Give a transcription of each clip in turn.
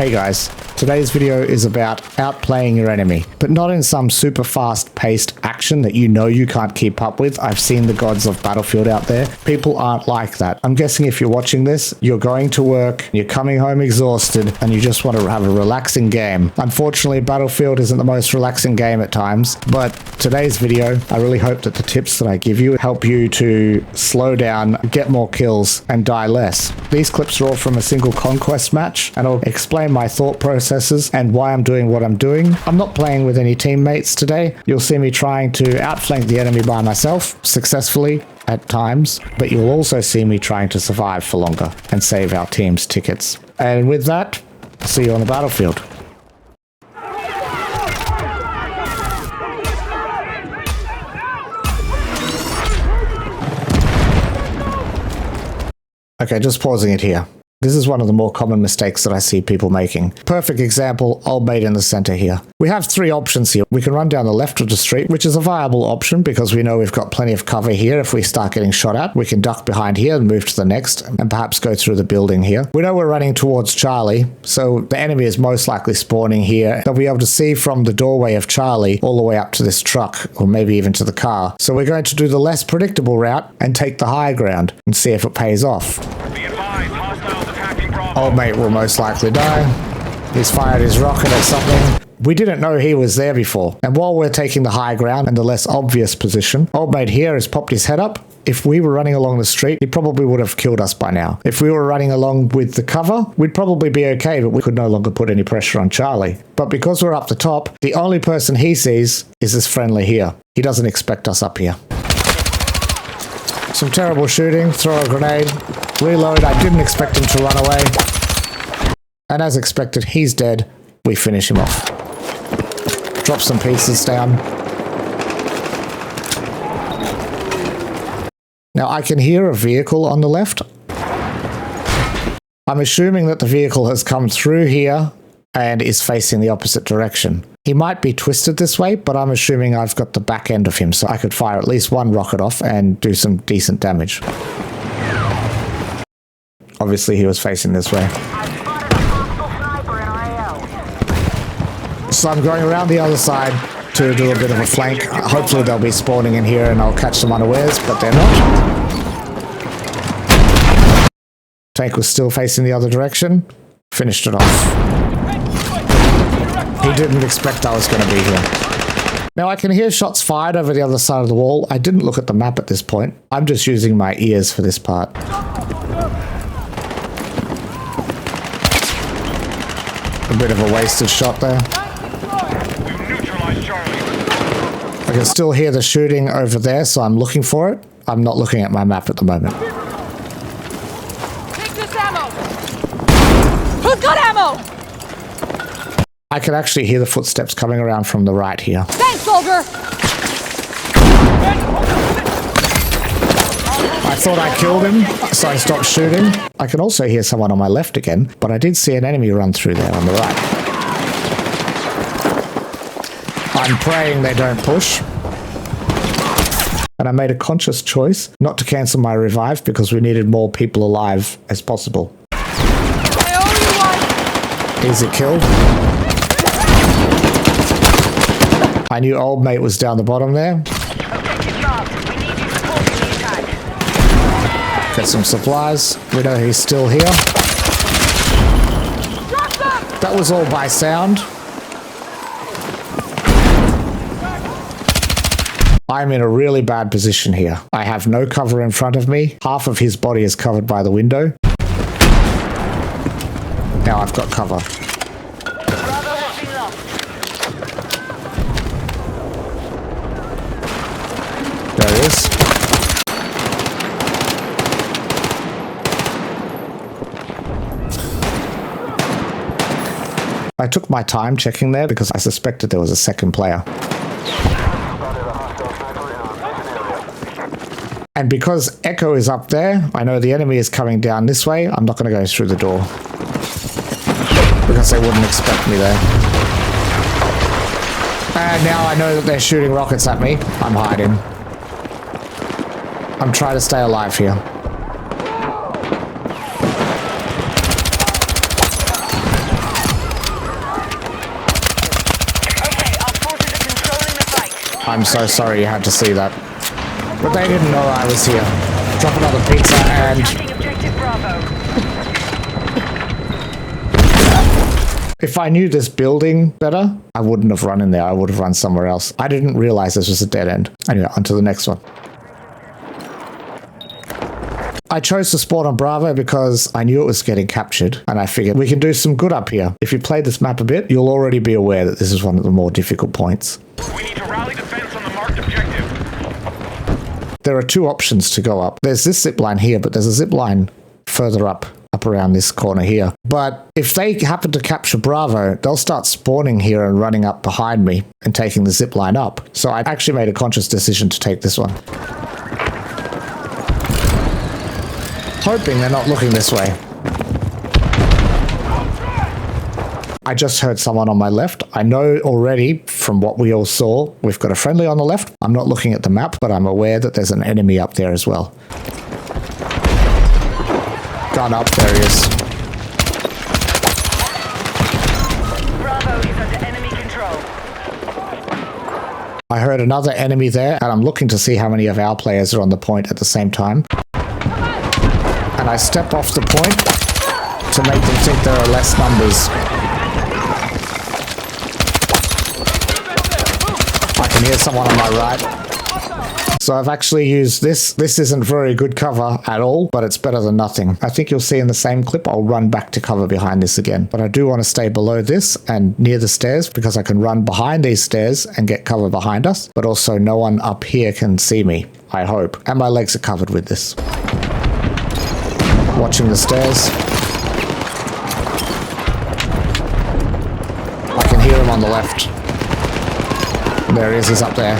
Hey guys, today's video is about outplaying your enemy, but not in some super fast-paced action that you know you can't keep up with. I've seen the gods of Battlefield out there. People aren't like that. I'm guessing if you're watching this, you're going to work, you're coming home exhausted, and you just want to have a relaxing game. Unfortunately, Battlefield isn't the most relaxing game at times, but today's video, I really hope that the tips that I give you help you to slow down, get more kills, and die less. These clips are all from a single conquest match, and I'll explain my thought processes and why I'm doing what I'm doing. I'm not playing with any teammates today. You'll see me trying to outflank the enemy by myself, successfully at times, but you'll also see me trying to survive for longer and save our team's tickets. And with that, I'll see you on the battlefield. Okay, just pausing it here. This is one of the more common mistakes that I see people making. Perfect example, old mate in the center here. We have three options here. We can run down the left of the street, which is a viable option because we know we've got plenty of cover here if we start getting shot at. We can duck behind here and move to the next and perhaps go through the building here. We know we're running towards Charlie, so the enemy is most likely spawning here. They'll be able to see from the doorway of Charlie all the way up to this truck or maybe even to the car. So we're going to do the less predictable route and take the high ground and see if it pays off. Old mate will most likely die. He's fired his rocket at something. We didn't know he was there before. And while we're taking the high ground and the less obvious position, old mate here has popped his head up. If we were running along the street, he probably would have killed us by now. If we were running along with the cover, we'd probably be okay, but we could no longer put any pressure on Charlie. But because we're up the top, the only person he sees is this friendly here. He doesn't expect us up here. Some terrible shooting, throw a grenade, reload. I didn't expect him to run away. And as expected, he's dead. We finish him off. Drop some pieces down. Now I can hear a vehicle on the left. I'm assuming that the vehicle has come through here and is facing the opposite direction. He might be twisted this way, but I'm assuming I've got the back end of him, so I could fire at least one rocket off and do some decent damage. Obviously he was facing this way. So I'm going around the other side to do a bit of a flank. Hopefully they'll be spawning in here and I'll catch them unawares, but they're not. Tank was still facing the other direction. Finished it off. He didn't expect I was going to be here. Now I can hear shots fired over the other side of the wall. I didn't look at the map at this point. I'm just using my ears for this part. A bit of a wasted shot there. I can still hear the shooting over there, so I'm looking for it. I'm not looking at my map at the moment. Take this ammo! Who's got ammo? I can actually hear the footsteps coming around from the right here. Thanks, soldier! I thought I killed him, so I stopped shooting. I can also hear someone on my left again, but I did see an enemy run through there on the right. I'm praying they don't push. And I made a conscious choice not to cancel my revive because we needed more people alive as possible. Easy kill. I knew old mate was down the bottom there. Get some supplies. We know he's still here. That was all by sound. I'm in a really bad position here. I have no cover in front of me. Half of his body is covered by the window. Now I've got cover. There he is. I took my time checking there because I suspected there was a second player. And because Echo is up there, I know the enemy is coming down this way. I'm not going to go through the door because they wouldn't expect me there. And now I know that they're shooting rockets at me. I'm hiding. I'm trying to stay alive here. I'm so sorry you had to see that. But they didn't know I was here. Drop another pizza and... Objective Bravo. If I knew this building better, I wouldn't have run in there. I would have run somewhere else. I didn't realize this was a dead end. Anyway, on to the next one. I chose to spawn on Bravo because I knew it was getting captured, and I figured we can do some good up here. If you played this map a bit, you'll already be aware that this is one of the more difficult points. We need to rally defense on the marked objective. There are two options to go up. There's this zip line here, but there's a zip line further up around this corner here. But if they happen to capture Bravo, they'll start spawning here and running up behind me and taking the zip line up. So I actually made a conscious decision to take this one. Hoping they're not looking this way. I just heard someone on my left. I know already from what we all saw, we've got a friendly on the left. I'm not looking at the map, but I'm aware that there's an enemy up there as well. Gun up, there he is. Bravo is under enemy control. I heard another enemy there, and I'm looking to see how many of our players are on the point at the same time. And I step off the point to make them think there are less numbers. I can hear someone on my right. So I've actually used this. This isn't very good cover at all, but it's better than nothing. I think you'll see in the same clip, I'll run back to cover behind this again. But I do want to stay below this and near the stairs because I can run behind these stairs and get cover behind us. But also no one up here can see me, I hope. And my legs are covered with this. Watching the stairs. I can hear him on the left. There he is, he's up there.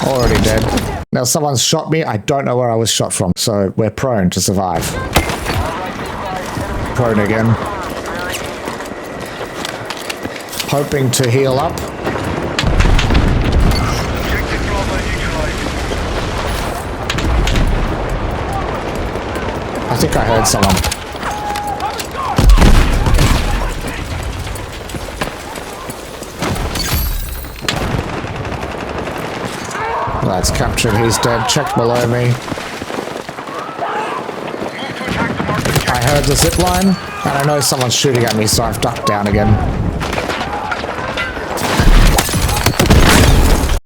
Already dead. Now someone's shot me. I don't know where I was shot from, so we're prone to survive. Prone again. Hoping to heal up. I think I heard someone. That's captured, he's dead. Check below me. I heard the zip line, and I know someone's shooting at me, so I've ducked down again.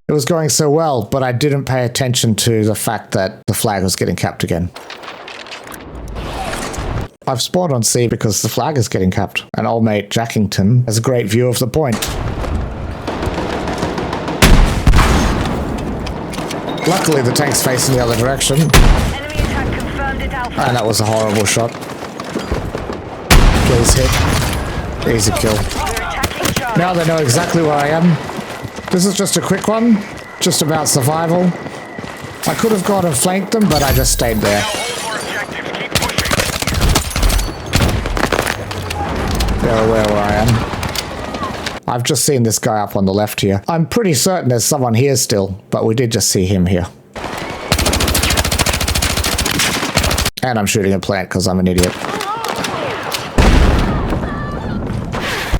It was going so well, but I didn't pay attention to the fact that the flag was getting capped again. I've spawned on C because the flag is getting capped, and old mate Jackington has a great view of the point. Luckily, the tank's facing the other direction. Enemy attack confirmed at Alpha. And that was a horrible shot. Please hit. Easy kill. We're attacking Charlie. Now they know exactly where I am. This is just a quick one. Just about survival. I could have gone and flanked them, but I just stayed there. They're aware where I am. I've just seen this guy up on the left here. I'm pretty certain there's someone here still, but we did just see him here. And I'm shooting a plant because I'm an idiot.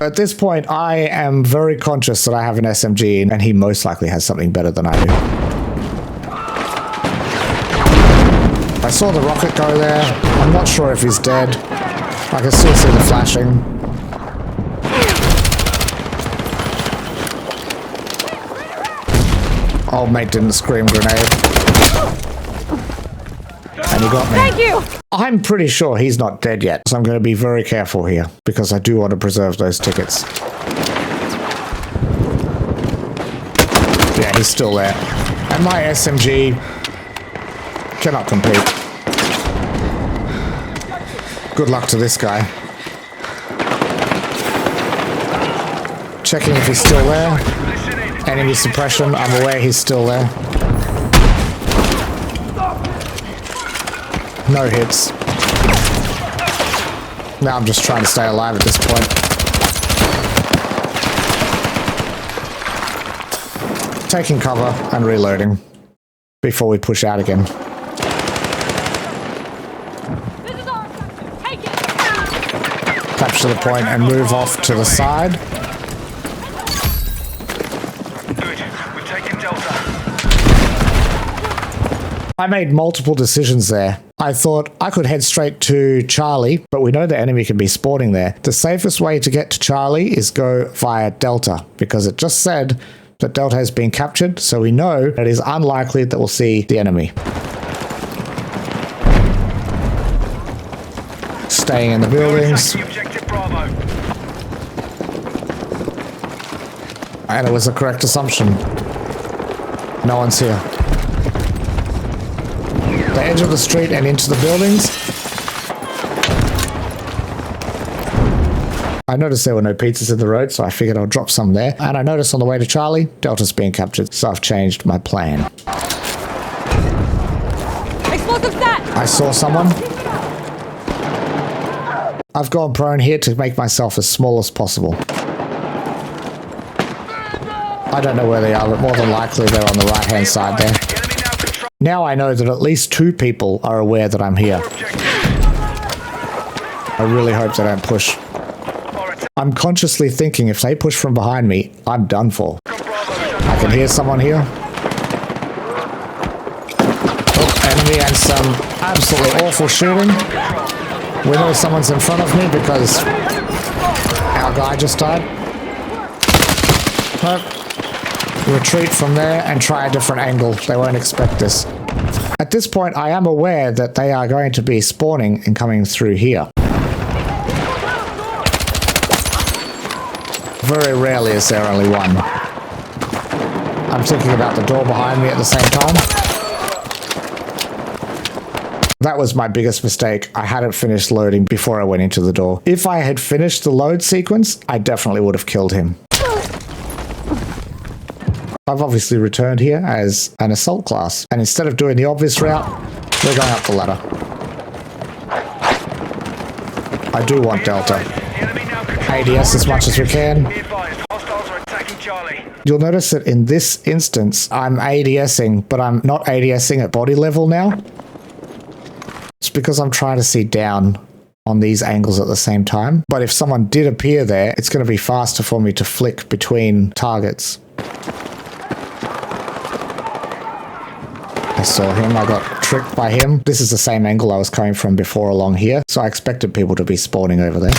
At this point, I am very conscious that I have an SMG and he most likely has something better than I do. I saw the rocket go there. I'm not sure if he's dead. I can still see the flashing. Old mate didn't scream grenade. And he got me. Thank you! I'm pretty sure he's not dead yet, so I'm going to be very careful here, because I do want to preserve those tickets. Yeah, he's still there. And my SMG cannot compete. Good luck to this guy. Checking if he's still there. Enemy suppression, I'm aware he's still there. No hits. Now I'm just trying to stay alive at this point. Taking cover and reloading before we push out again. This is our objective. Take it! Capture the point and move off to the side. Good. We've taken Delta. I made multiple decisions there. I thought I could head straight to Charlie, but we know the enemy can be spawning there. The safest way to get to Charlie is go via Delta, because it just said that Delta has been captured, so we know it is unlikely that we'll see the enemy. Staying in the buildings. Objective Bravo. And it was a correct assumption. No one's here. The edge of the street and into the buildings. I noticed there were no pizzas in the road, so I figured I'll drop some there. And I noticed on the way to Charlie, Delta's being captured, so I've changed my plan. Explosive set! I saw someone. I've gone prone here to make myself as small as possible. I don't know where they are, but more than likely they're on the right-hand side there. Now I know that at least 2 people are aware that I'm here. I really hope they don't push. I'm consciously thinking if they push from behind me, I'm done for. I can hear someone here. Oh, enemy and some absolutely awful shooting. We know someone's in front of me because our guy just died. Nope. Retreat from there and try a different angle. They won't expect this. At this point, I am aware that they are going to be spawning and coming through here. Very rarely is there only one. I'm thinking about the door behind me at the same time. That was my biggest mistake. I hadn't finished loading before I went into the door. If I had finished the load sequence, I definitely would have killed him. I've obviously returned here as an assault class, and instead of doing the obvious route, we're going up the ladder. I do want Delta. ADS as much as we can. You'll notice that in this instance, I'm ADSing, but I'm not ADSing at body level now. It's because I'm trying to see down on these angles at the same time. But if someone did appear there, it's going to be faster for me to flick between targets. I saw him, I got tricked by him. This is the same angle I was coming from before along here, so I expected people to be spawning over there.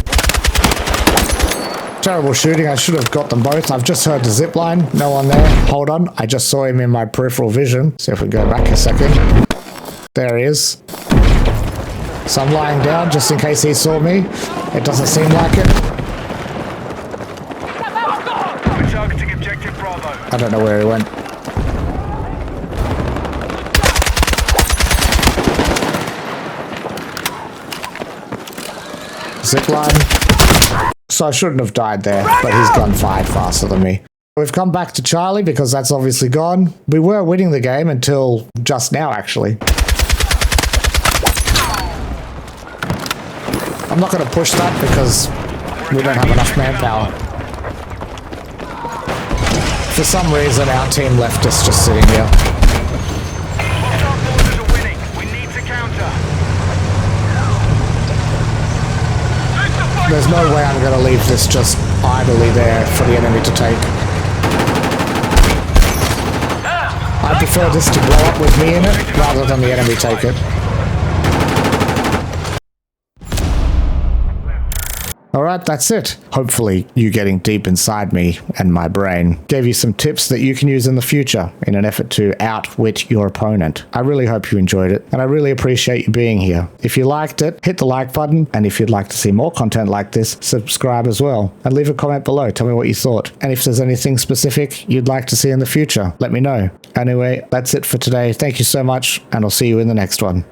Terrible shooting, I should have got them both. I've just heard the zip line, no one there. Hold on, I just saw him in my peripheral vision. See if we go back a second. There he is. So I'm lying down just in case he saw me. It doesn't seem like it. We're targeting objective Bravo. I don't know where he went. Zipline. So I shouldn't have died there, but his gun fired faster than me. We've come back to Charlie because that's obviously gone. We were winning the game until just now, actually. I'm not going to push that because we don't have enough manpower. For some reason, our team left us just sitting here. Hostile forces are winning. We need to counter. There's no way I'm going to leave this just idly there for the enemy to take. I prefer this to blow up with me in it rather than the enemy take it. Alright, that's it. Hopefully you getting deep inside me and my brain gave you some tips that you can use in the future in an effort to outwit your opponent. I really hope you enjoyed it, and I really appreciate you being here. If you liked it, hit the like button, and if you'd like to see more content like this, subscribe as well. And leave a comment below, tell me what you thought. And if there's anything specific you'd like to see in the future, let me know. Anyway, that's it for today. Thank you so much, and I'll see you in the next one.